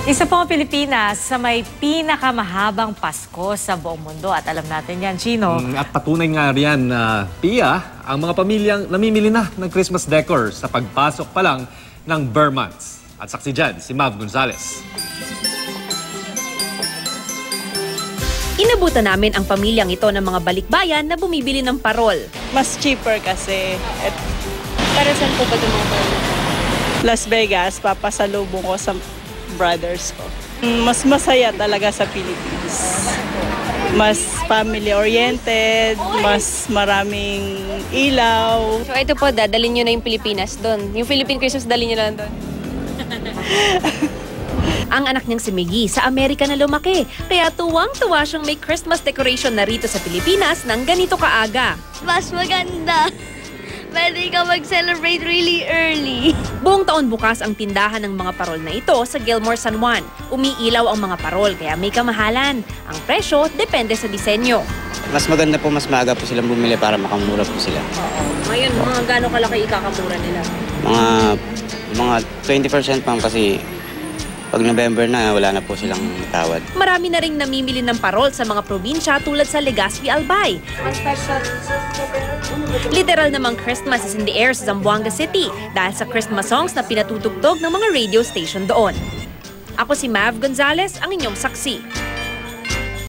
Isa po ang Pilipinas sa may pinakamahabang Pasko sa buong mundo. At alam natin yan, Chino. At patunay nga riyan na, Pia, ang mga pamilyang namimili na ng Christmas decor sa pagpasok pa lang ng Burr months. At saksi dyan, si Mav Gonzalez. Inabutan namin ang pamilyang ito ng mga balikbayan na bumibili ng parol. Mas cheaper kasi. Para saan po ba ito mga parol? Las Vegas, papasalubong ko sa brothers ko. Mas masaya talaga sa Philippines. Mas family-oriented, mas maraming ilaw. So ito po, dadalhin nyo na yung Pilipinas doon. Yung Philippine Christmas, dalhin nyo na doon. Ang anak niyang si Miggy sa Amerika na lumaki. Kaya tuwang-tuwa siyang may Christmas decoration na rito sa Pilipinas nang ganito kaaga. Mas maganda. Pwede ka mag-celebrate really early. Buong taon bukas ang tindahan ng mga parol na ito sa Gilmore, San Juan. Umiilaw ang mga parol kaya may kamahalan. Ang presyo depende sa disenyo. Mas maganda po, mas maaga po silang bumili para makamura po sila. Ngayon, mga gaano kalaki ikakamura nila? Mga 20% pa kasi pag November na, wala na po silang tawad. Marami na ring namimili ng parol sa mga probinsya tulad sa Legazpi, Albay. Literal namang Christmas is in the air sa Zamboanga City dahil sa Christmas songs na pinatutugtog ng mga radio station doon. Ako si Mav Gonzalez, ang inyong saksi.